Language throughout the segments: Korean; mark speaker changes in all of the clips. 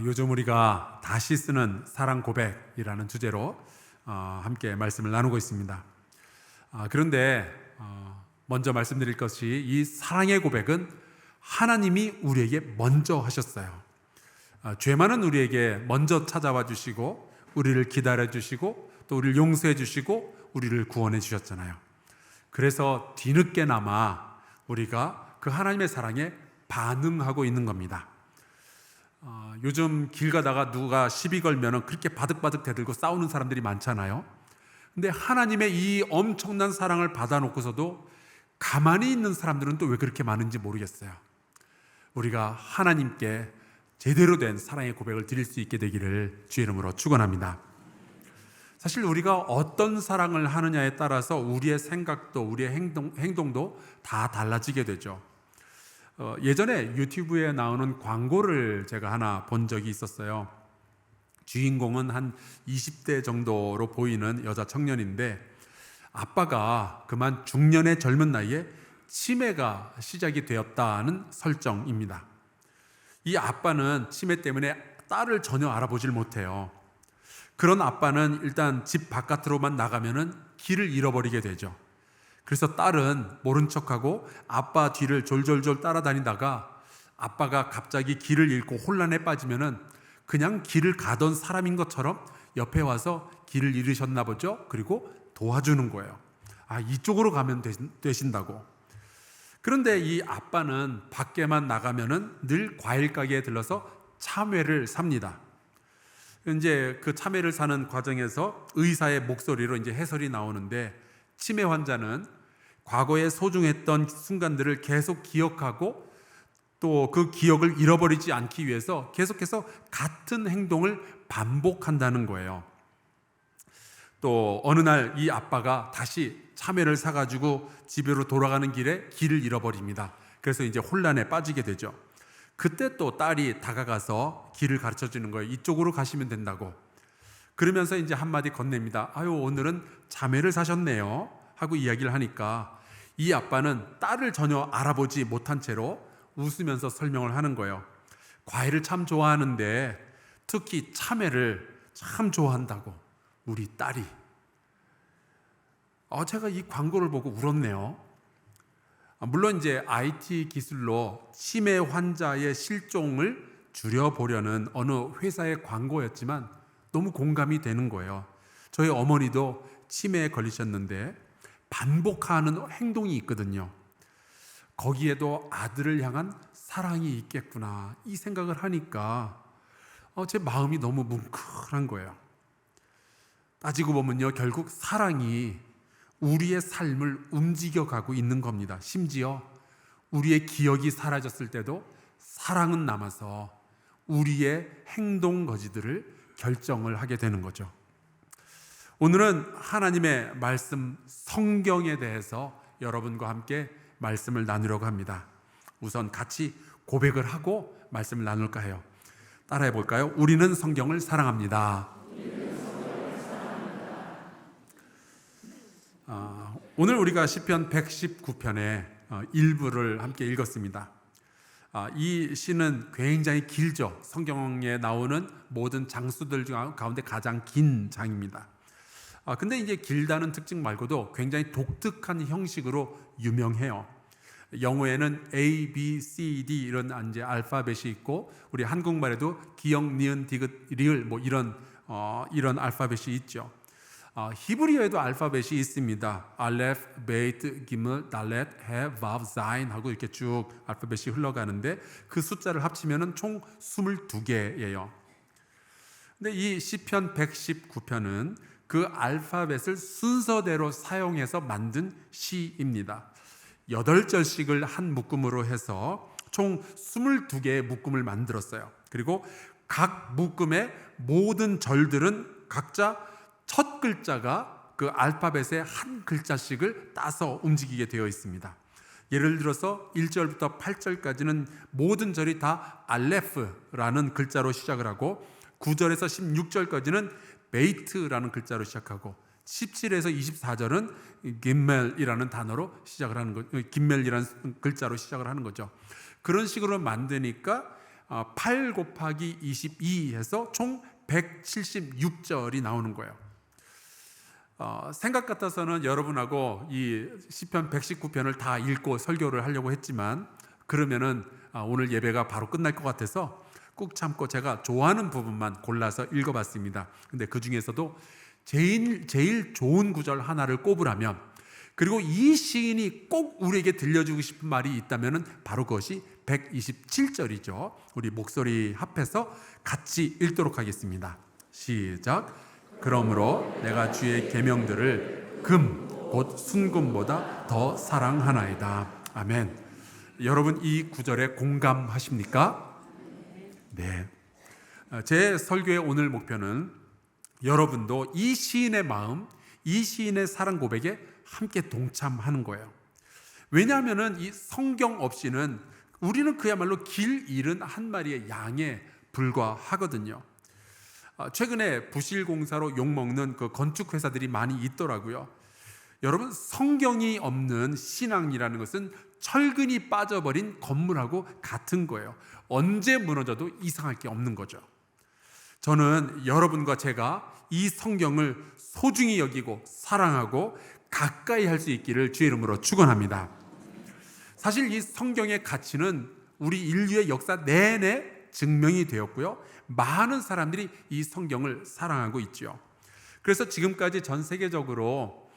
Speaker 1: 요즘 우리가 다시 쓰는 사랑 고백이라는 주제로 함께 말씀을 나누고 있습니다. 그런데 먼저 말씀드릴 것이 이 사랑의 고백은 하나님이 우리에게 먼저 하셨어요. 죄 많은 우리에게 먼저 찾아와 주시고 우리를 기다려 주시고 또 우리를 용서해 주시고 우리를 구원해 주셨잖아요. 그래서 뒤늦게나마 우리가 그 하나님의 사랑에 반응하고 있는 겁니다. 요즘 길 가다가 누가 시비 걸면은 그렇게 바득바득 대들고 싸우는 사람들이 많잖아요. 근데 하나님의 이 엄청난 사랑을 받아놓고서도 가만히 있는 사람들은 또 왜 그렇게 많은지 모르겠어요. 우리가 하나님께 제대로 된 사랑의 고백을 드릴 수 있게 되기를 주의 이름으로 축원합니다. 사실 우리가 어떤 사랑을 하느냐에 따라서 우리의 생각도 우리의 행동도 다 달라지게 되죠. 예전에 유튜브에 나오는 광고를 제가 하나 본 적이 있었어요. 주인공은 한 20대 정도로 보이는 여자 청년인데 아빠가 그만 중년의 젊은 나이에 치매가 시작이 되었다는 설정입니다. 이 아빠는 치매 때문에 딸을 전혀 알아보질 못해요. 그런 아빠는 일단 집 바깥으로만 나가면은 길을 잃어버리게 되죠. 그래서 딸은 모른 척하고 아빠 뒤를 졸졸졸 따라다니다가 아빠가 갑자기 길을 잃고 혼란에 빠지면은 그냥 길을 가던 사람인 것처럼 옆에 와서 길을 잃으셨나 보죠. 그리고 도와주는 거예요. 이쪽으로 가면 되신다고. 그런데 이 아빠는 밖에만 나가면은 늘 과일 가게에 들러서 참외를 삽니다. 이제 그 참외를 사는 과정에서 의사의 목소리로 이제 해설이 나오는데 치매 환자는 과거에 소중했던 순간들을 계속 기억하고 또 그 기억을 잃어버리지 않기 위해서 계속해서 같은 행동을 반복한다는 거예요. 또 어느 날 이 아빠가 다시 참외를 사가지고 집으로 돌아가는 길에 길을 잃어버립니다. 그래서 이제 혼란에 빠지게 되죠. 그때 또 딸이 다가가서 길을 가르쳐 주는 거예요. 이쪽으로 가시면 된다고. 그러면서 이제 한마디 건넵니다. 오늘은 참외를 사셨네요 하고 이야기를 하니까 이 아빠는 딸을 전혀 알아보지 못한 채로 웃으면서 설명을 하는 거예요. 과일을 참 좋아하는데 특히 참외를 참 좋아한다고 우리 딸이. 제가 이 광고를 보고 울었네요. 물론 이제 IT 기술로 치매 환자의 실종을 줄여보려는 어느 회사의 광고였지만 너무 공감이 되는 거예요. 저희 어머니도 치매에 걸리셨는데 반복하는 행동이 있거든요. 거기에도 아들을 향한 사랑이 있겠구나 이 생각을 하니까 제 마음이 너무 뭉클한 거예요. 따지고 보면요, 결국 사랑이 우리의 삶을 움직여가고 있는 겁니다. 심지어 우리의 기억이 사라졌을 때도 사랑은 남아서 우리의 행동 거지들을 결정을 하게 되는 거죠. 오늘은 하나님의 말씀 성경에 대해서 여러분과 함께 말씀을 나누려고 합니다. 우선 같이 고백을 하고 말씀을 나눌까 해요. 따라해 볼까요? 우리는 성경을 사랑합니다. 오늘 우리가 시편 119편의 일부를 함께 읽었습니다. 이 시는 굉장히 길죠. 성경에 나오는 모든 장수들 가운데 가장 긴 장입니다. 근데 이제 길다는 특징 말고도 굉장히 독특한 형식으로 유명해요. 영어에는 A, B, C, D 이런 이제 알파벳이 있고 우리 한국말에도 기역, 니은, 디귿, 리을 이런 알파벳이 있죠. 히브리어에도 알파벳이 있습니다. 알레프, 베이트, 기물, 달렛, 해, 바브, 자인 하고 이렇게 쭉 알파벳이 흘러가는데 그 숫자를 합치면 총 22개예요. 근데 이 시편 119편은 그 알파벳을 순서대로 사용해서 만든 시입니다. 8절씩을 한 묶음으로 해서 총 22개의 묶음을 만들었어요. 그리고 각 묶음의 모든 절들은 각자 첫 글자가 그 알파벳의 한 글자씩을 따서 움직이게 되어 있습니다. 예를 들어서 1절부터 8절까지는 모든 절이 다 알레프라는 글자로 시작을 하고 9절에서 16절까지는 베이트라는 글자로 시작하고 17에서 24절은 김멜이라는 단어로 시작을 하는 거, 김멜이라는 글자로 시작을 하는 거죠. 그런 식으로 만드니까 8 곱하기 22 해서 총 176절이 나오는 거예요. 생각 같아서는 여러분하고 이 시편 119편을 다 읽고 설교를 하려고 했지만 그러면은 오늘 예배가 바로 끝날 것 같아서 꾹 참고 제가 좋아하는 부분만 골라서 읽어봤습니다. 근데 그 중에서도 제일 좋은 구절 하나를 꼽으라면, 그리고 이 시인이 꼭 우리에게 들려주고 싶은 말이 있다면 바로 그것이 127절이죠. 우리 목소리 합해서 같이 읽도록 하겠습니다. 시작. 그러므로 내가 주의 계명들을 금 곧 순금보다 더 사랑하나이다. 아멘. 여러분 이 구절에 공감하십니까? 네. 제 설교의 오늘 목표는 여러분도 이 시인의 마음, 이 시인의 사랑 고백에 함께 동참하는 거예요. 왜냐하면 이 성경 없이는 우리는 그야말로 길 잃은 한 마리의 양에 불과하거든요. 최근에 부실공사로 욕먹는 그 건축 회사들이 많이 있더라고요. 여러분, 성경이 없는 신앙이라는 것은 철근이 빠져버린 건물하고 같은 거예요. 언제 무너져도 이상할 게 없는 거죠. 저는 여러분과 제가 이 성경을 소중히 여기고 사랑하고 가까이 할 수 있기를 주의 이름으로 축원합니다. 사실 이 성경의 가치는 우리 인류의 역사 내내 증명이 되었고요. 많은 사람들이 이 성경을 사랑하고 있죠. 그래서 지금까지 전 세계적으로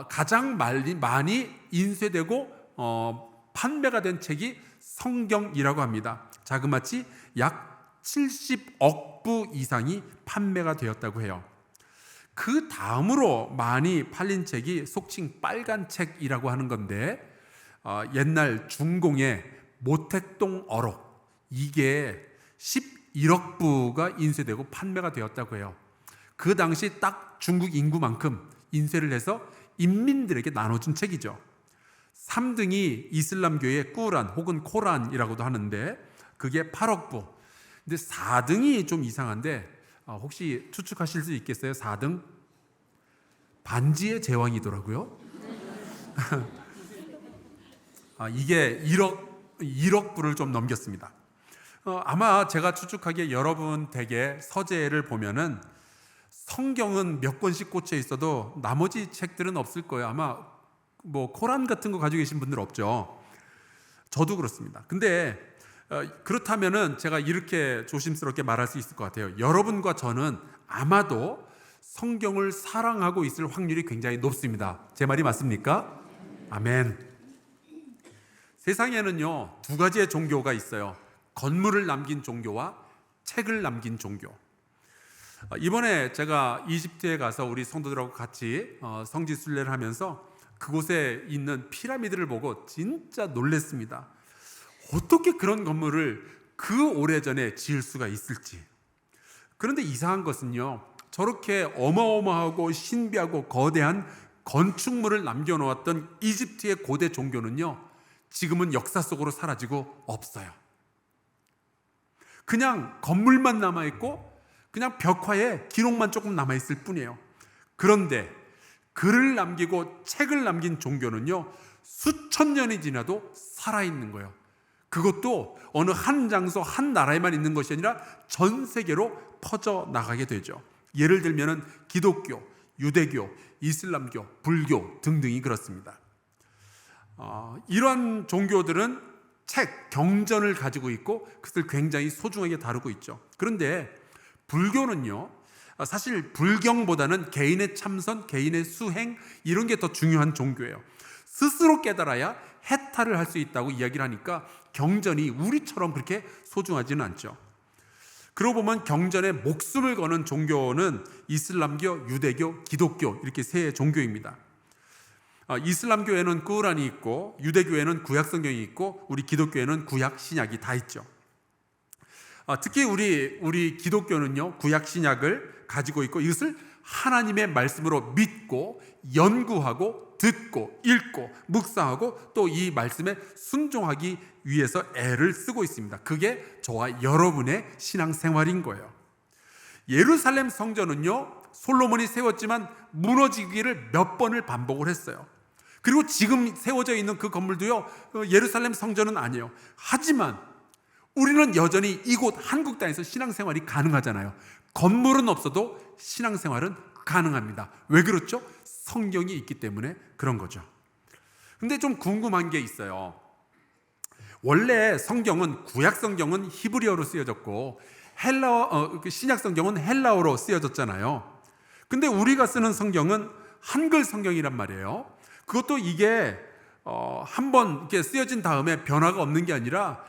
Speaker 1: 가장 많이 인쇄되고 판매가 된 책이 성경이라고 합니다. 자그마치 약 70억 부 이상이 판매가 되었다고 해요. 그 다음으로 많이 팔린 책이 속칭 빨간 책이라고 하는 건데, 옛날 중공의 모택동 어록, 이게 11억 부가 인쇄되고 판매가 되었다고 해요. 그 당시 딱 중국 인구만큼 인쇄를 해서 인민들에게 나눠준 책이죠. 3등이 이슬람교의 꾸란 혹은 코란이라고도 하는데 그게 8억 부. 근데 4등이 좀 이상한데 혹시 추측하실 수 있겠어요? 4등? 반지의 제왕이더라고요. 이게 1억 부를 좀 넘겼습니다. 아마 제가 추측하기에 여러분 댁에 서재를 보면은 성경은 몇 권씩 꽂혀 있어도 나머지 책들은 없을 거예요. 아마 뭐 코란 같은 거 가지고 계신 분들 없죠. 저도 그렇습니다. 근데 그렇다면은 제가 이렇게 조심스럽게 말할 수 있을 것 같아요. 여러분과 저는 아마도 성경을 사랑하고 있을 확률이 굉장히 높습니다. 제 말이 맞습니까? 아멘. 세상에는요 2가지의 종교가 있어요. 건물을 남긴 종교와 책을 남긴 종교. 이번에 제가 이집트에 가서 우리 성도들하고 같이 성지순례를 하면서 그곳에 있는 피라미드를 보고 진짜 놀랐습니다. 어떻게 그런 건물을 그 오래전에 지을 수가 있을지. 그런데 이상한 것은요, 저렇게 어마어마하고 신비하고 거대한 건축물을 남겨놓았던 이집트의 고대 종교는요, 지금은 역사 속으로 사라지고 없어요. 그냥 건물만 남아있고 그냥 벽화에 기록만 조금 남아있을 뿐이에요. 그런데 글을 남기고 책을 남긴 종교는요, 수천 년이 지나도 살아있는 거예요. 그것도 어느 한 장소 한 나라에만 있는 것이 아니라 전 세계로 퍼져나가게 되죠. 예를 들면 기독교, 유대교, 이슬람교, 불교 등등이 그렇습니다. 이러한 종교들은 책, 경전을 가지고 있고 그것을 굉장히 소중하게 다루고 있죠. 그런데 불교는요, 사실 불경보다는 개인의 참선, 개인의 수행 이런 게 더 중요한 종교예요. 스스로 깨달아야 해탈을 할 수 있다고 이야기를 하니까 경전이 우리처럼 그렇게 소중하지는 않죠. 그러고 보면 경전에 목숨을 거는 종교는 이슬람교, 유대교, 기독교 이렇게 세 종교입니다. 이슬람교에는 꾸란이 있고 유대교에는 구약성경이 있고 우리 기독교에는 구약 신약이 다 있죠. 특히 우리 기독교는요 구약 신약을 가지고 있고 이것을 하나님의 말씀으로 믿고 연구하고 듣고 읽고 묵상하고 또 이 말씀에 순종하기 위해서 애를 쓰고 있습니다. 그게 저와 여러분의 신앙생활인 거예요. 예루살렘 성전은요 솔로몬이 세웠지만 무너지기를 몇 번을 반복을 했어요. 그리고 지금 세워져 있는 그 건물도요 예루살렘 성전은 아니에요. 하지만 우리는 여전히 이곳 한국 땅에서 신앙생활이 가능하잖아요. 건물은 없어도 신앙생활은 가능합니다. 왜 그렇죠? 성경이 있기 때문에 그런 거죠. 근데 좀 궁금한 게 있어요. 원래 성경은, 구약 성경은 히브리어로 쓰여졌고 신약 성경은 헬라어로 쓰여졌잖아요. 근데 우리가 쓰는 성경은 한글 성경이란 말이에요. 그것도 이게 한번 이렇게 쓰여진 다음에 변화가 없는 게 아니라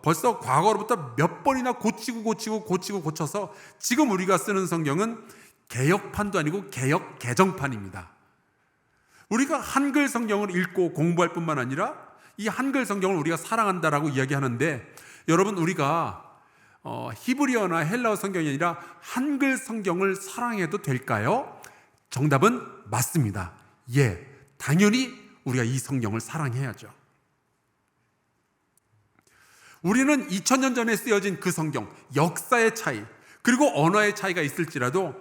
Speaker 1: 벌써 과거로부터 몇 번이나 고쳐서 지금 우리가 쓰는 성경은 개역판도 아니고 개역 개정판입니다. 우리가 한글 성경을 읽고 공부할 뿐만 아니라 이 한글 성경을 우리가 사랑한다라고 이야기하는데, 여러분, 우리가 히브리어나 헬라어 성경이 아니라 한글 성경을 사랑해도 될까요? 정답은 맞습니다. 예, 당연히 우리가 이 성경을 사랑해야죠. 우리는 2000년 전에 쓰여진 그 성경, 역사의 차이, 그리고 언어의 차이가 있을지라도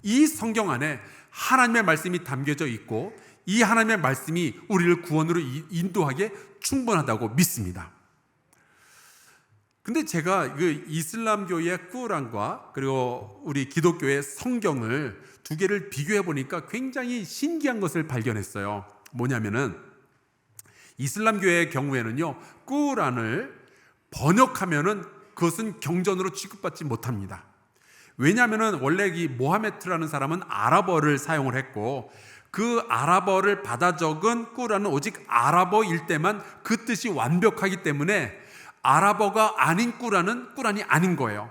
Speaker 1: 이 성경 안에 하나님의 말씀이 담겨져 있고 이 하나님의 말씀이 우리를 구원으로 인도하기에 충분하다고 믿습니다. 근데 제가 그 이슬람교의 꾸란과 그리고 우리 기독교의 성경을 두 개를 비교해 보니까 굉장히 신기한 것을 발견했어요. 뭐냐면은 이슬람교의 경우에는요, 꾸란을 번역하면은 그것은 경전으로 취급받지 못합니다. 왜냐하면은 원래 이 모하메트라는 사람은 아랍어를 사용을 했고 그 아랍어를 받아 적은 꾸란은 오직 아랍어일 때만 그 뜻이 완벽하기 때문에 아랍어가 아닌 꾸란이 아닌 거예요.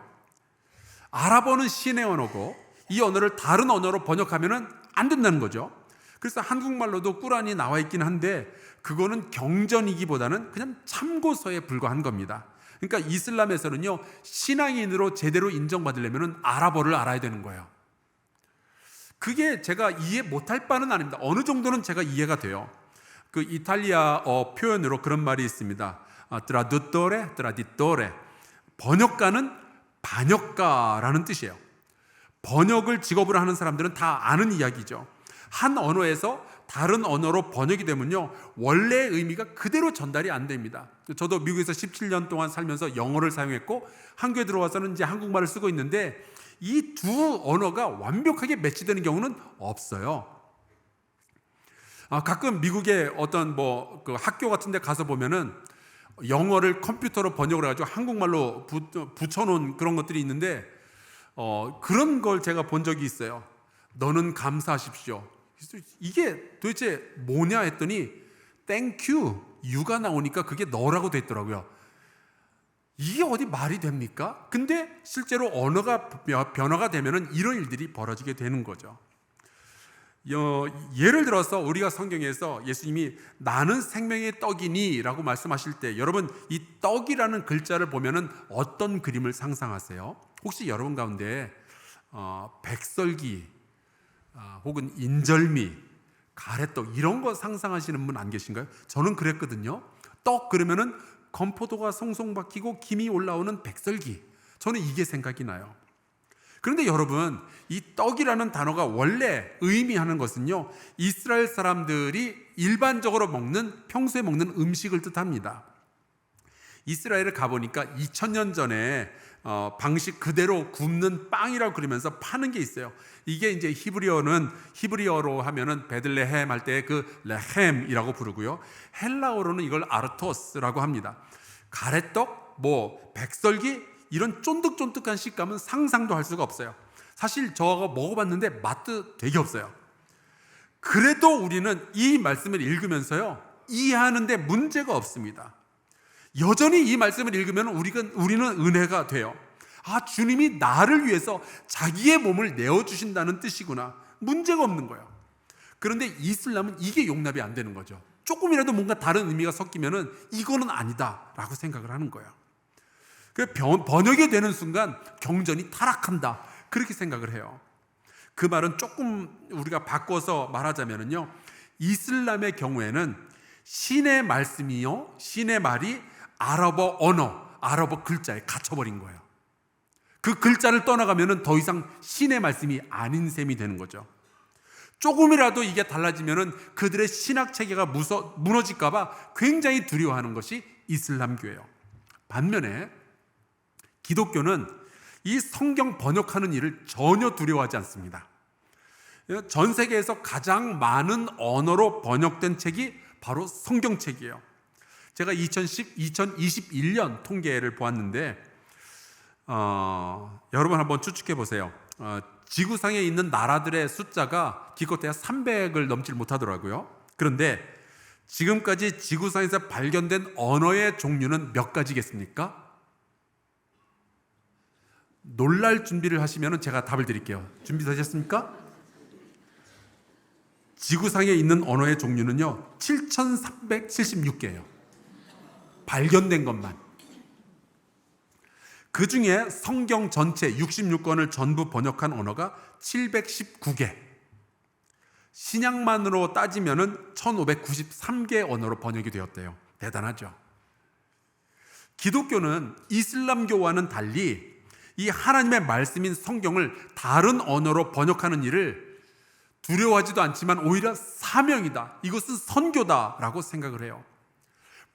Speaker 1: 아랍어는 신의 언어고 이 언어를 다른 언어로 번역하면은 안 된다는 거죠. 그래서 한국말로도 꾸란이 나와 있긴 한데 그거는 경전이기보다는 그냥 참고서에 불과한 겁니다. 그러니까 이슬람에서는요, 신앙인으로 제대로 인정받으려면 아랍어를 알아야 되는 거예요. 그게 제가 이해 못할 바는 아닙니다. 어느 정도는 제가 이해가 돼요. 그 이탈리아어 표현으로 그런 말이 있습니다. 트라두토레, 트라디토레. 번역가는 반역가라는 뜻이에요. 번역을 직업으로 하는 사람들은 다 아는 이야기죠. 한 언어에서 다른 언어로 번역이 되면요, 원래의 의미가 그대로 전달이 안 됩니다. 저도 미국에서 17년 동안 살면서 영어를 사용했고 한국에 들어와서는 이제 한국말을 쓰고 있는데 이 두 언어가 완벽하게 매치되는 경우는 없어요. 가끔 미국의 어떤 그 학교 같은 데 가서 보면은 영어를 컴퓨터로 번역을 해가지고 한국말로 붙여놓은 그런 것들이 있는데 그런 걸 제가 본 적이 있어요. 너는 감사하십시오. 이게 도대체 뭐냐 했더니 땡큐, 유가 나오니까 그게 너라고 됐더라고요. 이게 어디 말이 됩니까? 근데 실제로 언어가 변화가 되면은 이런 일들이 벌어지게 되는 거죠. 예를 들어서 우리가 성경에서 예수님이 나는 생명의 떡이니 라고 말씀하실 때 여러분 이 떡이라는 글자를 보면은 어떤 그림을 상상하세요? 혹시 여러분 가운데 백설기 혹은 인절미, 가래떡 이런 거 상상하시는 분 안 계신가요? 저는 그랬거든요. 떡 그러면은 건포도가 송송 박히고 김이 올라오는 백설기, 저는 이게 생각이 나요. 그런데 여러분, 이 떡이라는 단어가 원래 의미하는 것은요, 이스라엘 사람들이 일반적으로 평소에 먹는 음식을 뜻합니다. 이스라엘을 가보니까 2000년 전에 방식 그대로 굽는 빵이라고 그러면서 파는 게 있어요. 이게 이제 히브리어로 하면은 베들레헴 할 때 그 레헴이라고 부르고요. 헬라어로는 이걸 아르토스라고 합니다. 가래떡, 백설기 이런 쫀득쫀득한 식감은 상상도 할 수가 없어요. 사실 저거 먹어봤는데 맛도 되게 없어요. 그래도 우리는 이 말씀을 읽으면서요, 이해하는데 문제가 없습니다. 여전히 이 말씀을 읽으면 우리는 은혜가 돼요. 주님이 나를 위해서 자기의 몸을 내어주신다는 뜻이구나. 문제가 없는 거예요. 그런데 이슬람은 이게 용납이 안 되는 거죠. 조금이라도 뭔가 다른 의미가 섞이면은 이거는 아니다라고 생각을 하는 거예요. 번역이 되는 순간 경전이 타락한다, 그렇게 생각을 해요. 그 말은 조금 우리가 바꿔서 말하자면요, 이슬람의 경우에는 신의 말씀이요, 신의 말이 아랍어 언어, 아랍어 글자에 갇혀버린 거예요. 그 글자를 떠나가면은 더 이상 신의 말씀이 아닌 셈이 되는 거죠. 조금이라도 이게 달라지면은 그들의 신학 체계가 무너질까봐 굉장히 두려워하는 것이 이슬람교예요. 반면에 기독교는 이 성경 번역하는 일을 전혀 두려워하지 않습니다. 전 세계에서 가장 많은 언어로 번역된 책이 바로 성경책이에요. 제가 2021년 통계를 보았는데 여러분 한번 추측해 보세요. 지구상에 있는 나라들의 숫자가 기껏해야 300을 넘질 못하더라고요. 그런데 지금까지 지구상에서 발견된 언어의 종류는 몇 가지겠습니까? 놀랄 준비를 하시면 제가 답을 드릴게요. 준비되셨습니까? 지구상에 있는 언어의 종류는요 7,376개예요. 발견된 것만. 그 중에 성경 전체 66권을 전부 번역한 언어가 719개. 신약만으로 따지면은 1593개 언어로 번역이 되었대요. 대단하죠. 기독교는 이슬람교와는 달리 이 하나님의 말씀인 성경을 다른 언어로 번역하는 일을 두려워하지도 않지만 오히려 사명이다, 이것은 선교다라고 생각을 해요.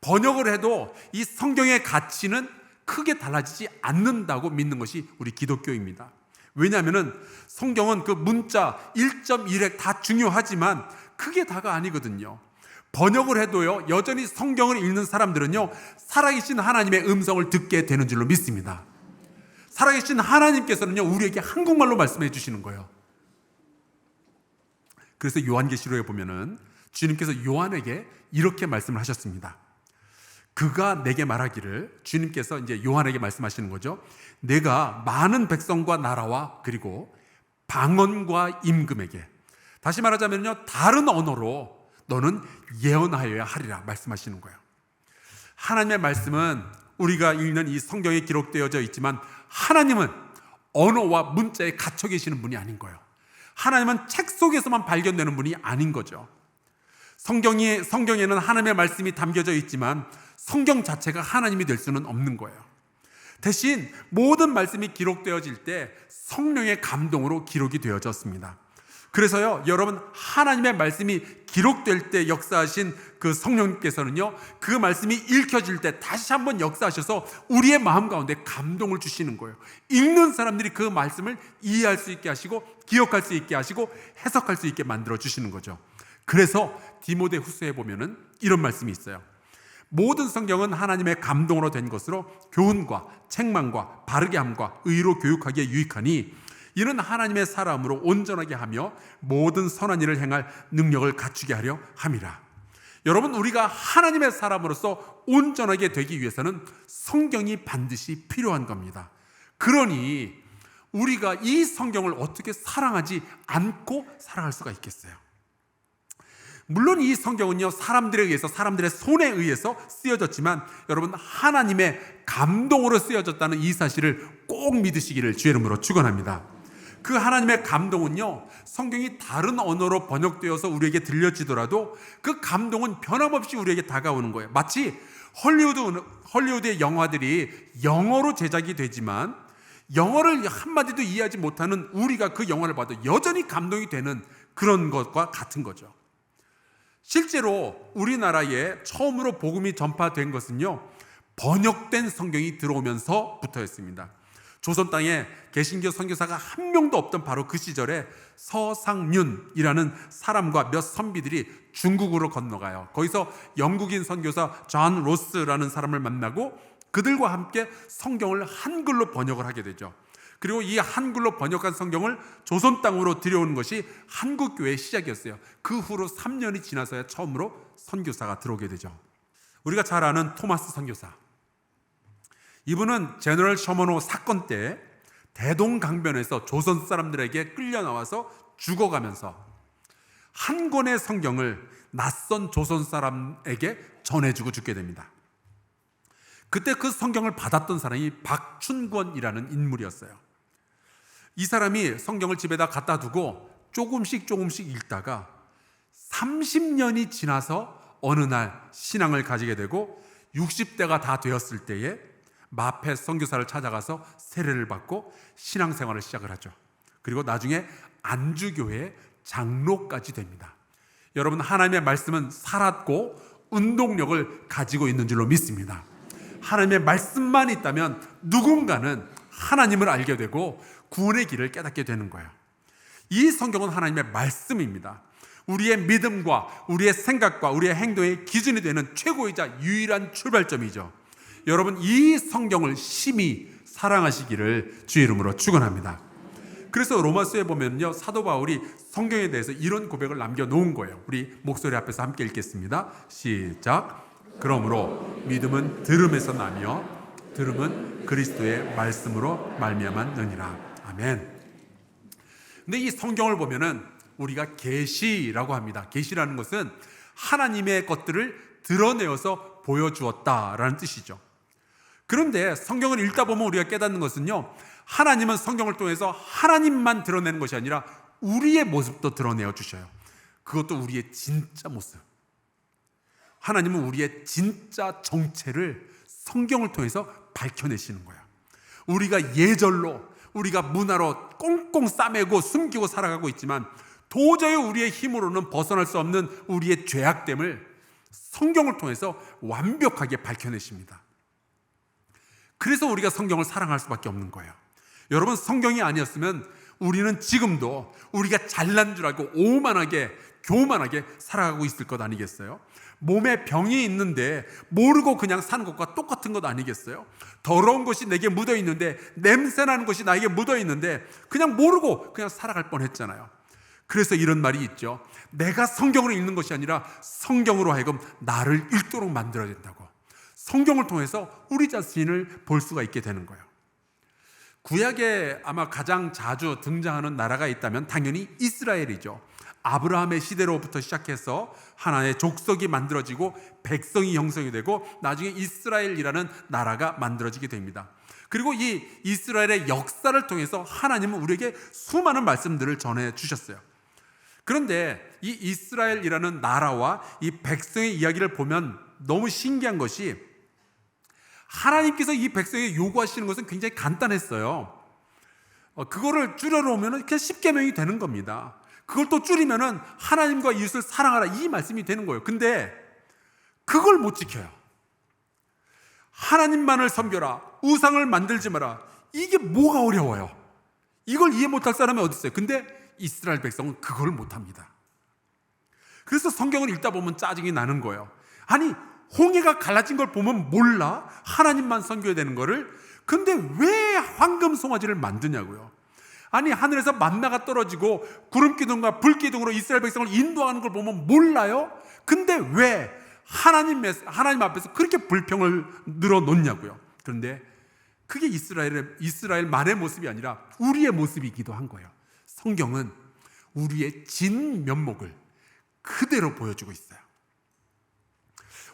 Speaker 1: 번역을 해도 이 성경의 가치는 크게 달라지지 않는다고 믿는 것이 우리 기독교입니다. 왜냐하면 성경은 그 문자 1.1획 다 중요하지만 크게 다가 아니거든요. 번역을 해도요 여전히 성경을 읽는 사람들은요 살아계신 하나님의 음성을 듣게 되는 줄로 믿습니다. 살아계신 하나님께서는요 우리에게 한국말로 말씀해 주시는 거예요. 그래서 요한계시록에 보면은 주님께서 요한에게 이렇게 말씀을 하셨습니다. 그가 내게 말하기를, 주님께서 이제 요한에게 말씀하시는 거죠. 내가 많은 백성과 나라와 그리고 방언과 임금에게, 다시 말하자면요 다른 언어로 너는 예언하여야 하리라 말씀하시는 거예요. 하나님의 말씀은 우리가 읽는 이 성경에 기록되어져 있지만 하나님은 언어와 문자에 갇혀 계시는 분이 아닌 거예요. 하나님은 책 속에서만 발견되는 분이 아닌 거죠. 성경에는 하나님의 말씀이 담겨져 있지만 성경 자체가 하나님이 될 수는 없는 거예요. 대신 모든 말씀이 기록되어질 때 성령의 감동으로 기록이 되어졌습니다. 그래서요 여러분, 하나님의 말씀이 기록될 때 역사하신 그 성령님께서는요 그 말씀이 읽혀질 때 다시 한번 역사하셔서 우리의 마음 가운데 감동을 주시는 거예요. 읽는 사람들이 그 말씀을 이해할 수 있게 하시고 기억할 수 있게 하시고 해석할 수 있게 만들어 주시는 거죠. 그래서 디모데후서에 보면은 이런 말씀이 있어요. 모든 성경은 하나님의 감동으로 된 것으로 교훈과 책망과 바르게 함과 의로 교육하기에 유익하니 이는 하나님의 사람으로 온전하게 하며 모든 선한 일을 행할 능력을 갖추게 하려 함이라. 여러분, 우리가 하나님의 사람으로서 온전하게 되기 위해서는 성경이 반드시 필요한 겁니다. 그러니 우리가 이 성경을 어떻게 사랑하지 않고 살아갈 수가 있겠어요? 물론 이 성경은요 사람들에 의해서, 사람들의 손에 의해서 쓰여졌지만 여러분, 하나님의 감동으로 쓰여졌다는 이 사실을 꼭 믿으시기를 주의 이름으로 축원합니다. 그 하나님의 감동은요 성경이 다른 언어로 번역되어서 우리에게 들려지더라도 그 감동은 변함없이 우리에게 다가오는 거예요. 마치 헐리우드의 영화들이 영어로 제작이 되지만 영어를 한마디도 이해하지 못하는 우리가 그 영화를 봐도 여전히 감동이 되는 그런 것과 같은 거죠. 실제로 우리나라에 처음으로 복음이 전파된 것은요 번역된 성경이 들어오면서부터였습니다. 조선 땅에 개신교 선교사가 한 명도 없던 바로 그 시절에 서상륜이라는 사람과 몇 선비들이 중국으로 건너가요. 거기서 영국인 선교사 존 로스라는 사람을 만나고 그들과 함께 성경을 한글로 번역을 하게 되죠. 그리고 이 한글로 번역한 성경을 조선 땅으로 들여오는 것이 한국교회의 시작이었어요. 그 후로 3년이 지나서야 처음으로 선교사가 들어오게 되죠. 우리가 잘 아는 토마스 선교사, 이분은 제너럴 셔먼호 사건 때 대동강변에서 조선 사람들에게 끌려 나와서 죽어가면서 한 권의 성경을 낯선 조선 사람에게 전해주고 죽게 됩니다. 그때 그 성경을 받았던 사람이 박춘권이라는 인물이었어요. 이 사람이 성경을 집에다 갖다 두고 조금씩 읽다가 30년이 지나서 어느 날 신앙을 가지게 되고 60대가 다 되었을 때에 마페 선교사를 찾아가서 세례를 받고 신앙생활을 시작을 하죠. 그리고 나중에 안주교회 장로까지 됩니다. 여러분, 하나님의 말씀은 살았고 운동력을 가지고 있는 줄로 믿습니다. 하나님의 말씀만 있다면 누군가는 하나님을 알게 되고 구원의 길을 깨닫게 되는 거예요. 이 성경은 하나님의 말씀입니다. 우리의 믿음과 우리의 생각과 우리의 행동의 기준이 되는 최고이자 유일한 출발점이죠. 여러분, 이 성경을 심히 사랑하시기를 주의 이름으로 축원합니다. 그래서 로마서에 보면요, 사도 바울이 성경에 대해서 이런 고백을 남겨놓은 거예요. 우리 목소리 앞에서 함께 읽겠습니다. 시작. 그러므로 믿음은 들음에서 나며 들음은 그리스도의 말씀으로 말미암았느니라. 아멘. 근데 이 성경을 보면은 우리가 계시라고 합니다. 계시라는 것은 하나님의 것들을 드러내어서 보여주었다라는 뜻이죠. 그런데 성경을 읽다 보면 우리가 깨닫는 것은요, 하나님은 성경을 통해서 하나님만 드러내는 것이 아니라 우리의 모습도 드러내어 주셔요. 그것도 우리의 진짜 모습. 하나님은 우리의 진짜 정체를 성경을 통해서 밝혀내시는 거예요. 우리가 예절로, 우리가 문화로 꽁꽁 싸매고 숨기고 살아가고 있지만 도저히 우리의 힘으로는 벗어날 수 없는 우리의 죄악됨을 성경을 통해서 완벽하게 밝혀내십니다. 그래서 우리가 성경을 사랑할 수밖에 없는 거예요. 여러분, 성경이 아니었으면 우리는 지금도 우리가 잘난 줄 알고 오만하게 교만하게 살아가고 있을 것 아니겠어요? 몸에 병이 있는데 모르고 그냥 사는 것과 똑같은 것 아니겠어요? 더러운 것이 내게 묻어 있는데, 냄새나는 것이 나에게 묻어 있는데 그냥 모르고 그냥 살아갈 뻔했잖아요. 그래서 이런 말이 있죠. 내가 성경을 읽는 것이 아니라 성경으로 하여금 나를 읽도록 만들어야 된다고. 성경을 통해서 우리 자신을 볼 수가 있게 되는 거예요. 구약에 아마 가장 자주 등장하는 나라가 있다면 당연히 이스라엘이죠. 아브라함의 시대로부터 시작해서 하나의 족속이 만들어지고 백성이 형성이 되고 나중에 이스라엘이라는 나라가 만들어지게 됩니다. 그리고 이 이스라엘의 역사를 통해서 하나님은 우리에게 수많은 말씀들을 전해주셨어요. 그런데 이 이스라엘이라는 나라와 이 백성의 이야기를 보면 너무 신기한 것이, 하나님께서 이 백성에게 요구하시는 것은 굉장히 간단했어요. 그거를 줄여놓으면 그냥 10계명이 되는 겁니다. 그걸 또 줄이면은 하나님과 이웃을 사랑하라, 이 말씀이 되는 거예요. 근데 그걸 못 지켜요. 하나님만을 섬겨라, 우상을 만들지 마라, 이게 뭐가 어려워요? 이걸 이해 못할 사람이 어디 있어요? 근데 이스라엘 백성은 그걸 못합니다. 그래서 성경을 읽다 보면 짜증이 나는 거예요. 아니, 홍해가 갈라진 걸 보면 몰라? 하나님만 섬겨야 되는 거를. 근데 왜 황금 송아지를 만드냐고요. 아니, 하늘에서 만나가 떨어지고 구름 기둥과 불 기둥으로 이스라엘 백성을 인도하는 걸 보면 몰라요? 근데 왜 하나님 앞에서 그렇게 불평을 늘어놓냐고요. 그런데 그게 이스라엘만의 모습이 아니라 우리의 모습이기도 한 거예요. 성경은 우리의 진면목을 그대로 보여주고 있어요.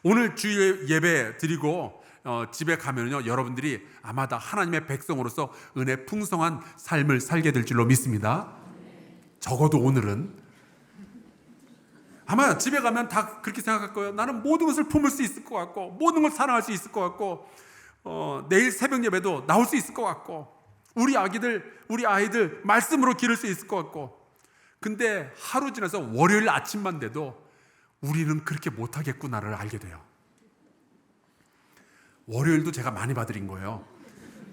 Speaker 1: 오늘 주일 예배 드리고 집에 가면요, 여러분들이 아마 다 하나님의 백성으로서 은혜 풍성한 삶을 살게 될 줄로 믿습니다. 적어도 오늘은. 아마 집에 가면 다 그렇게 생각할 거예요. 나는 모든 것을 품을 수 있을 것 같고, 모든 걸 사랑할 수 있을 것 같고, 내일 새벽 예배도 나올 수 있을 것 같고, 우리 아이들 말씀으로 기를 수 있을 것 같고. 근데 하루 지나서 월요일 아침만 돼도 우리는 그렇게 못하겠구나를 알게 돼요. 월요일도 제가 많이 봐드린 거예요.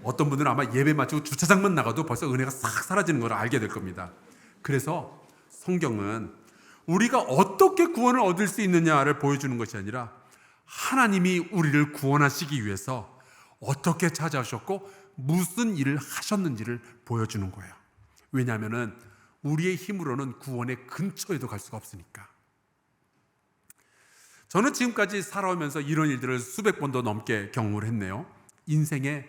Speaker 1: 어떤 분들은 아마 예배 마치고 주차장만 나가도 벌써 은혜가 싹 사라지는 걸 알게 될 겁니다. 그래서 성경은 우리가 어떻게 구원을 얻을 수 있느냐를 보여주는 것이 아니라 하나님이 우리를 구원하시기 위해서 어떻게 찾아오셨고 무슨 일을 하셨는지를 보여주는 거예요. 왜냐하면 우리의 힘으로는 구원의 근처에도 갈 수가 없으니까. 저는 지금까지 살아오면서 이런 일들을 수백 번도 넘게 경험을 했네요. 인생에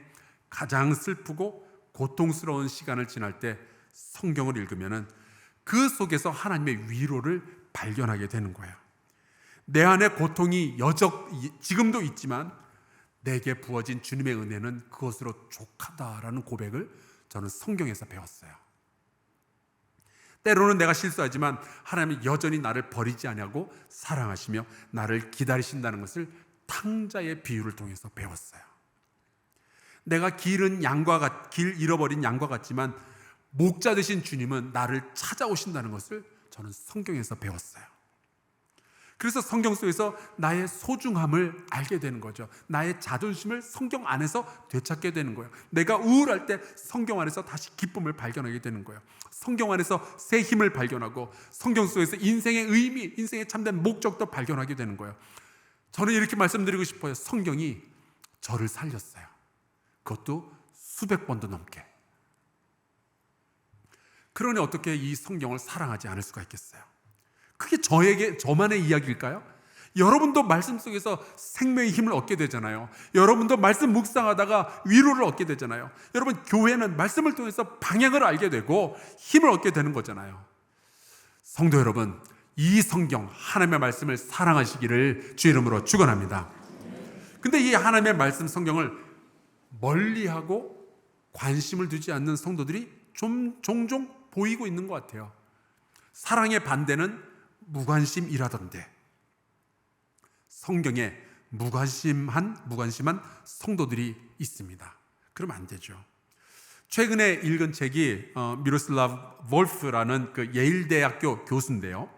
Speaker 1: 가장 슬프고 고통스러운 시간을 지날 때 성경을 읽으면 그 속에서 하나님의 위로를 발견하게 되는 거예요. 내 안에 고통이 지금도 있지만 내게 부어진 주님의 은혜는 그것으로 족하다라는 고백을 저는 성경에서 배웠어요. 때로는 내가 실수하지만 하나님이 여전히 나를 버리지 아니하고 사랑하시며 나를 기다리신다는 것을 탕자의 비유를 통해서 배웠어요. 내가 길 잃어버린 양과 같지만 목자 되신 주님은 나를 찾아오신다는 것을 저는 성경에서 배웠어요. 그래서 성경 속에서 나의 소중함을 알게 되는 거죠. 나의 자존심을 성경 안에서 되찾게 되는 거예요. 내가 우울할 때 성경 안에서 다시 기쁨을 발견하게 되는 거예요. 성경 안에서 새 힘을 발견하고 성경 속에서 인생의 의미, 인생의 참된 목적도 발견하게 되는 거예요. 저는 이렇게 말씀드리고 싶어요. 성경이 저를 살렸어요. 그것도 수백 번도 넘게. 그러니 어떻게 이 성경을 사랑하지 않을 수가 있겠어요? 그게 저만의 이야기일까요? 여러분도 말씀 속에서 생명의 힘을 얻게 되잖아요. 여러분도 말씀 묵상하다가 위로를 얻게 되잖아요. 여러분, 교회는 말씀을 통해서 방향을 알게 되고 힘을 얻게 되는 거잖아요. 성도 여러분, 이 성경, 하나님의 말씀을 사랑하시기를 주 이름으로 축원합니다. 근데 이 하나님의 말씀 성경을 멀리하고 관심을 두지 않는 성도들이 종종 보이고 있는 것 같아요. 사랑의 반대는 무관심이라던데, 성경에 무관심한 성도들이 있습니다. 그러면 안 되죠. 최근에 읽은 책이 미로슬라브 볼프라는 그 예일대학교 교수인데요.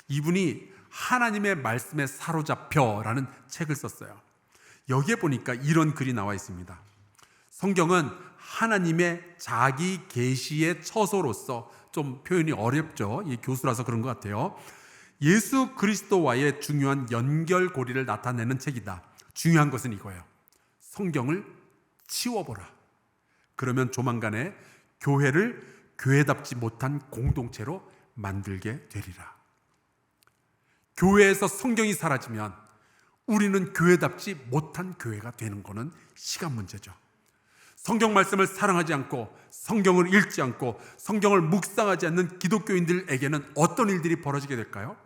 Speaker 1: 이분이 하나님의 말씀에 사로잡혀라는 책을 썼어요. 여기에 보니까 이런 글이 나와 있습니다. 성경은 하나님의 자기 계시의 처소로서, 좀 표현이 어렵죠. 이 교수라서 그런 것 같아요. 예수 그리스도와의 중요한 연결고리를 나타내는 책이다. 중요한 것은 이거예요. 성경을 치워보라. 그러면 조만간에 교회를 교회답지 못한 공동체로 만들게 되리라. 교회에서 성경이 사라지면 우리는 교회답지 못한 교회가 되는 것은 시간 문제죠. 성경 말씀을 사랑하지 않고 성경을 읽지 않고 성경을 묵상하지 않는 기독교인들에게는 어떤 일들이 벌어지게 될까요?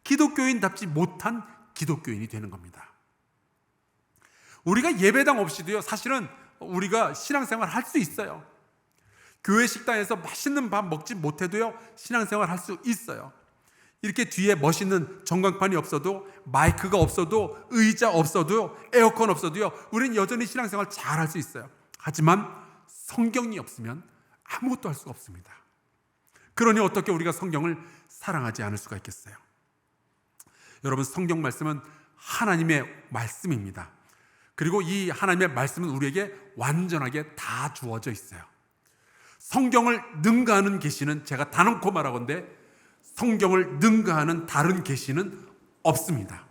Speaker 1: 기독교인답지 못한 기독교인이 되는 겁니다. 우리가 예배당 없이도요, 사실은 우리가 신앙생활 할 수 있어요. 교회 식당에서 맛있는 밥 먹지 못해도요, 신앙생활 할 수 있어요. 이렇게 뒤에 멋있는 전광판이 없어도, 마이크가 없어도, 의자 없어도, 에어컨 없어도요, 우리는 여전히 신앙생활 잘 할 수 있어요. 하지만 성경이 없으면 아무것도 할 수가 없습니다. 그러니 어떻게 우리가 성경을 사랑하지 않을 수가 있겠어요? 여러분, 성경 말씀은 하나님의 말씀입니다. 그리고 이 하나님의 말씀은 우리에게 완전하게 다 주어져 있어요. 성경을 능가하는 계시는, 제가 단언코 말하건대 성경을 능가하는 다른 계시는 없습니다.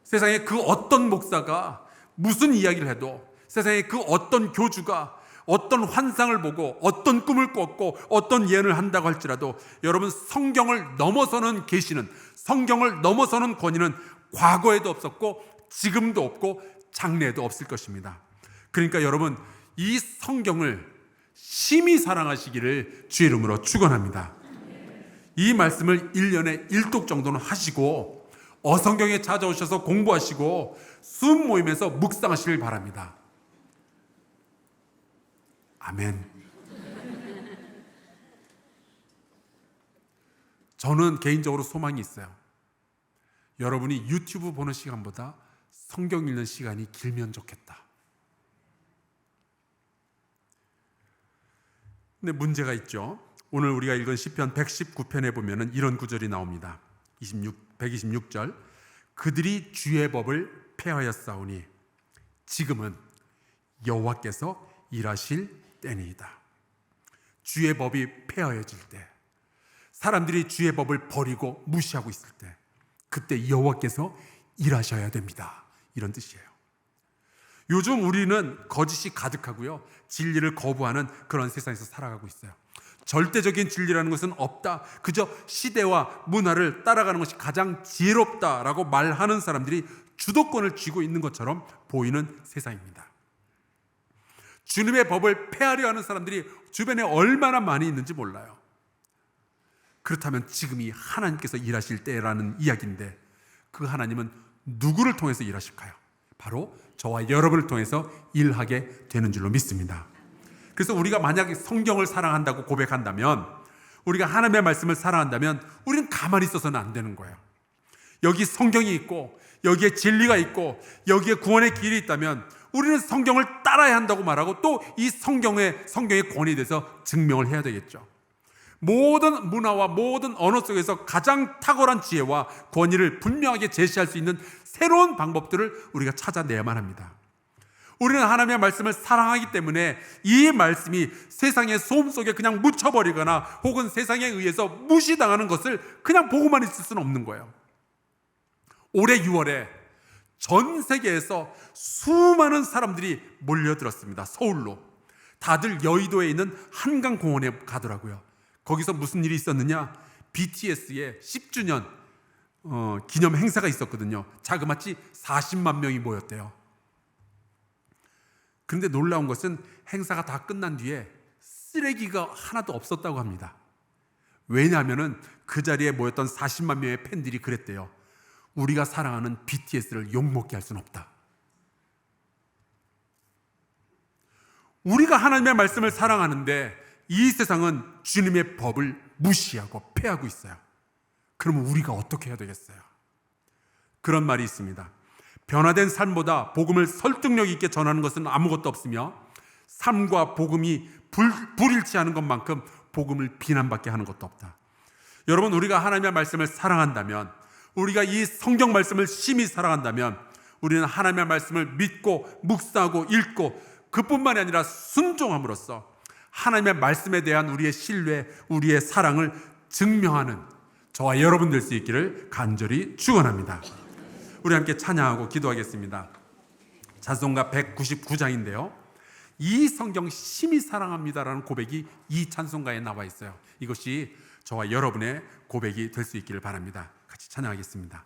Speaker 1: 세상에 그 어떤 목사가 무슨 이야기를 해도, 세상에 그 어떤 교주가 어떤 환상을 보고 어떤 꿈을 꿨고 어떤 예언을 한다고 할지라도, 여러분, 성경을 넘어서는 계시는, 성경을 넘어서는 권위는 과거에도 없었고 지금도 없고 장래에도 없을 것입니다. 그러니까 여러분, 이 성경을 심히 사랑하시기를 주의 이름으로 축원합니다. 이 말씀을 1년에 1독 정도는 하시고 어성경에 찾아오셔서 공부하시고 수업 모임에서 묵상하시길 바랍니다. 아멘. 저는 개인적으로 소망이 있어요. 여러분이 유튜브 보는 시간보다 성경 읽는 시간이 길면 좋겠다. 근데 문제가 있죠. 오늘 우리가 읽은 시편 119편에 보면은 이런 구절이 나옵니다. 126절. 그들이 주의 법을 폐하였사오니 지금은 여호와께서 일하실 때니이다. 주의 법이 폐하여질 때, 사람들이 주의 법을 버리고 무시하고 있을 때, 그때 여호와께서 일하셔야 됩니다. 이런 뜻이에요. 요즘 우리는 거짓이 가득하고요, 진리를 거부하는 그런 세상에서 살아가고 있어요. 절대적인 진리라는 것은 없다. 그저 시대와 문화를 따라가는 것이 가장 지혜롭다라고 말하는 사람들이 주도권을 쥐고 있는 것처럼 보이는 세상입니다. 주님의 법을 폐하려 하는 사람들이 주변에 얼마나 많이 있는지 몰라요. 그렇다면 지금이 하나님께서 일하실 때라는 이야기인데, 그 하나님은 누구를 통해서 일하실까요? 바로 저와 여러분을 통해서 일하게 되는 줄로 믿습니다. 그래서 우리가 만약에 성경을 사랑한다고 고백한다면, 우리가 하나님의 말씀을 사랑한다면 우리는 가만히 있어서는 안 되는 거예요. 여기 성경이 있고 여기에 진리가 있고 여기에 구원의 길이 있다면 우리는 성경을 따라야 한다고 말하고 또 이 성경의 권위에 대해서 증명을 해야 되겠죠. 모든 문화와 모든 언어 속에서 가장 탁월한 지혜와 권위를 분명하게 제시할 수 있는 새로운 방법들을 우리가 찾아내야만 합니다. 우리는 하나님의 말씀을 사랑하기 때문에 이 말씀이 세상의 소음 속에 그냥 묻혀버리거나 혹은 세상에 의해서 무시당하는 것을 그냥 보고만 있을 수는 없는 거예요. 올해 6월에 전 세계에서 수많은 사람들이 몰려들었습니다. 서울로. 다들 여의도에 있는 한강공원에 가더라고요. 거기서 무슨 일이 있었느냐? BTS의 10주년 기념 행사가 있었거든요. 자그마치 40만 명이 모였대요. 그런데 놀라운 것은 행사가 다 끝난 뒤에 쓰레기가 하나도 없었다고 합니다. 왜냐하면 그 자리에 모였던 40만 명의 팬들이 그랬대요. 우리가 사랑하는 BTS를 욕먹게 할 수는 없다. 우리가 하나님의 말씀을 사랑하는데 이 세상은 주님의 법을 무시하고 폐하고 있어요. 그러면 우리가 어떻게 해야 되겠어요? 그런 말이 있습니다. 변화된 삶보다 복음을 설득력 있게 전하는 것은 아무것도 없으며 삶과 복음이 불일치하는 것만큼 복음을 비난받게 하는 것도 없다. 여러분, 우리가 하나님의 말씀을 사랑한다면, 우리가 이 성경 말씀을 심히 사랑한다면 우리는 하나님의 말씀을 믿고 묵상하고 읽고 그뿐만이 아니라 순종함으로써 하나님의 말씀에 대한 우리의 신뢰, 우리의 사랑을 증명하는 저와 여러분 될 수 있기를 간절히 축원합니다. 우리 함께 찬양하고 기도하겠습니다. 찬송가 199장인데요. 이 성경 심히 사랑합니다라는 고백이 이 찬송가에 나와 있어요. 이것이 저와 여러분의 고백이 될 수 있기를 바랍니다. 같이 찬양하겠습니다.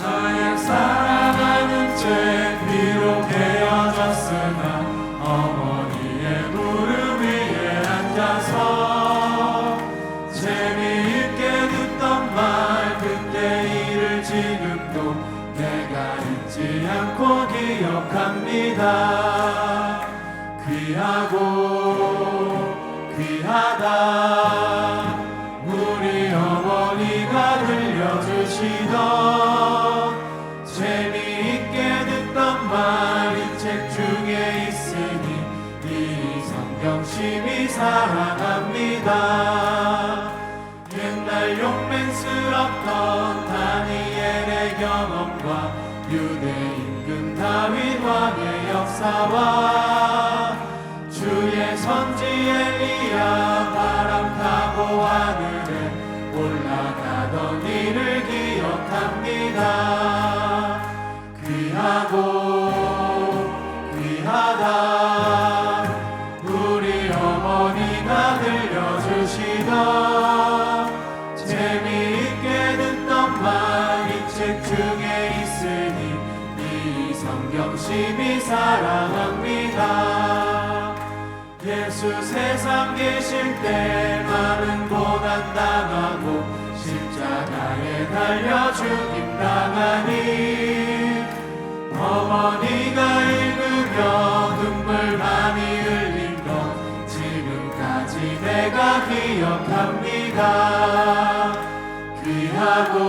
Speaker 2: 나의 사랑하는 죄 비록 헤어졌으나 어머니의 무릎 위에 앉아서 재미있게 듣던 말 그때 일을 지금도 내가 잊지 않고 기억합니다. 귀하고 귀하다 우리 어머니가 들려주시던 재미있게 듣던 말 이 책 중에 있으니 이 성경 심히 사랑합니다. 옛날 용맹스럽던 다니엘의 경험과 유대 임금 다윗 왕의 역사와 주의 선지 엘리야 바람 타고 하늘에 올라가던 일을 기억합니다. 귀하고 귀하다 우리 어머니가 들려주시던 재미있게 듣던 말 이 책 중에 있으니 이 성경 심히 사랑합니다. 예수 세상 계실 때 많은 고난 당하고 십자가에 달려 죽임 당하니 어머니가 읽으며 눈물 많이 흘린 것 지금까지 내가 기억합니다. 귀하고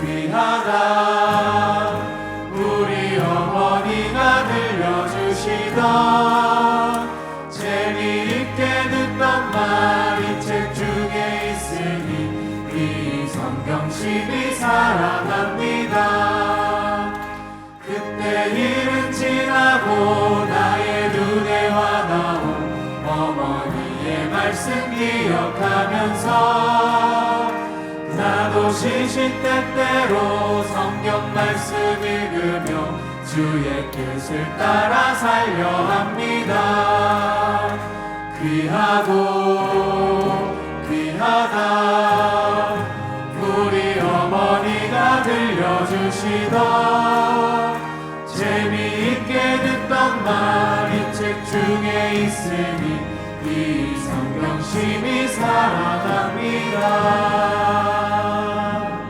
Speaker 2: 귀하다 우리 어머니가 들려주시던 재미있게 듣던 말 이 책 중에 있으니 이 성경 심히 사랑합니다. 그때 일은 지나고 나의 눈에 와닿은 어머니의 말씀 기억하면서 나도 시시때때로 성경 말씀 읽으며 주의 뜻을 따라 살려 합니다. 귀하고 귀하다 우리 어머니가 들려주시던 재미있게 듣던 말 이 책 중에 있으니 이 성경 심히 사랑합니다.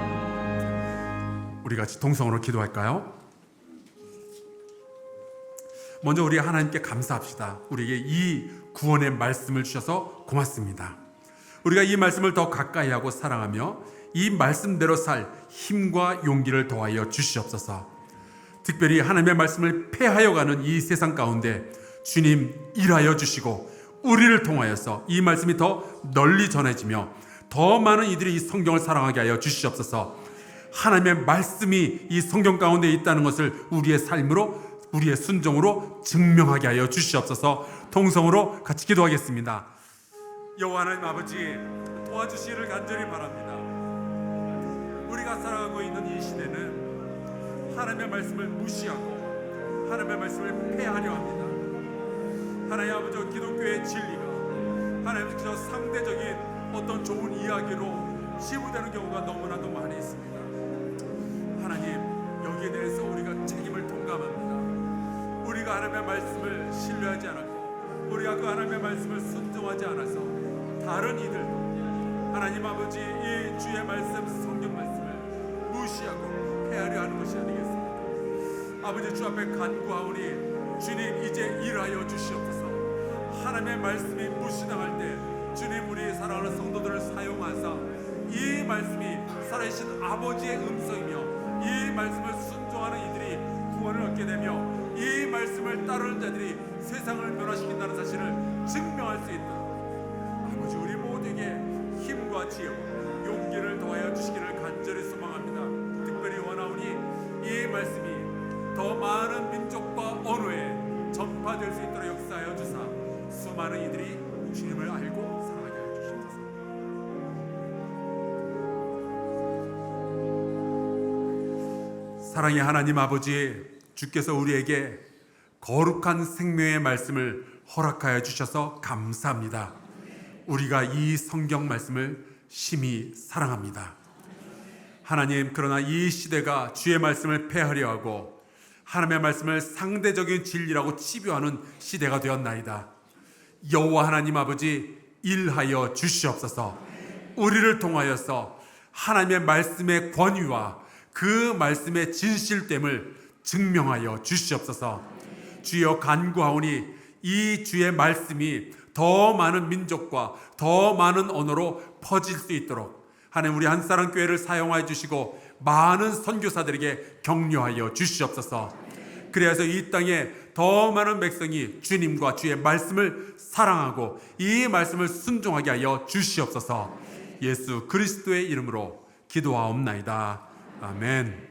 Speaker 1: 우리 같이 동성으로 기도할까요? 먼저 우리 하나님께 감사합시다. 우리에게 이 구원의 말씀을 주셔서 고맙습니다. 우리가 이 말씀을 더 가까이 하고 사랑하며 이 말씀대로 살 힘과 용기를 더하여 주시옵소서. 특별히 하나님의 말씀을 폐하여 가는 이 세상 가운데 주님 일하여 주시고 우리를 통하여서 이 말씀이 더 널리 전해지며 더 많은 이들이 이 성경을 사랑하게 하여 주시옵소서. 하나님의 말씀이 이 성경 가운데 있다는 것을 우리의 삶으로, 우리의 순종으로 증명하게 하여 주시옵소서. 통성으로 같이 기도하겠습니다. 여호와 하나님 아버지, 도와주시기를 간절히 바랍니다. 우리가 살아가고 있는 이 시대는 하나님의 말씀을 무시하고 하나님의 말씀을 폐하려 합니다. 하나님 아버지, 기독교의 진리가 하나님 그저 상대적인 어떤 좋은 이야기로 치부되는 경우가 너무나도 많이 있습니다. 하나님, 여기에 대해서 우리가 책임을 통감합니다. 우리가 하나님의 말씀을 신뢰하지 않았고 우리가 그 하나님의 말씀을 순종하지 않아서 다른 이들도 하나님 아버지 이 주의 말씀, 성경 말씀을 무시하고 폐하려 하는 것이 아니겠습니까? 아버지, 주 앞에 간구하오니 주님 이제 일하여 주시옵소서. 하나님의 말씀이 무시당할 때 주님, 우리 사랑하는 성도들을 사용하사 이 말씀이 살아계신 아버지의 음성이며 이 말씀을 순종하는 이들이 구원을 얻게 되며 이 말씀을 따르는 자들이 세상을 변화시킨다는 사실을 증명할 수 있도록 아버지, 우리 모두에게 힘과 지혜와 용기를 더하여 주시기를 간절히 소망합니다. 특별히 원하오니 이 말씀이 더 많은 민족과 언어에 전파될 수 있도록 역사하여 주사 수많은 이들이 주님을 알고 사랑하게 하여 주시옵소서. 사랑의 하나님 아버지, 주께서 우리에게 거룩한 생명의 말씀을 허락하여 주셔서 감사합니다. 우리가 이 성경 말씀을 심히 사랑합니다. 하나님, 그러나 이 시대가 주의 말씀을 폐하려 하고 하나님의 말씀을 상대적인 진리라고 치부하는 시대가 되었나이다. 여호와 하나님 아버지, 일하여 주시옵소서. 우리를 통하여서 하나님의 말씀의 권위와 그 말씀의 진실됨을 증명하여 주시옵소서. 주여, 간구하오니 이 주의 말씀이 더 많은 민족과 더 많은 언어로 퍼질 수 있도록 하나님, 우리 한사랑교회를 사용하여 주시고 많은 선교사들에게 격려하여 주시옵소서. 그래서 이 땅에 더 많은 백성이 주님과 주의 말씀을 사랑하고 이 말씀을 순종하게 하여 주시옵소서. 예수 그리스도의 이름으로 기도하옵나이다. 아멘.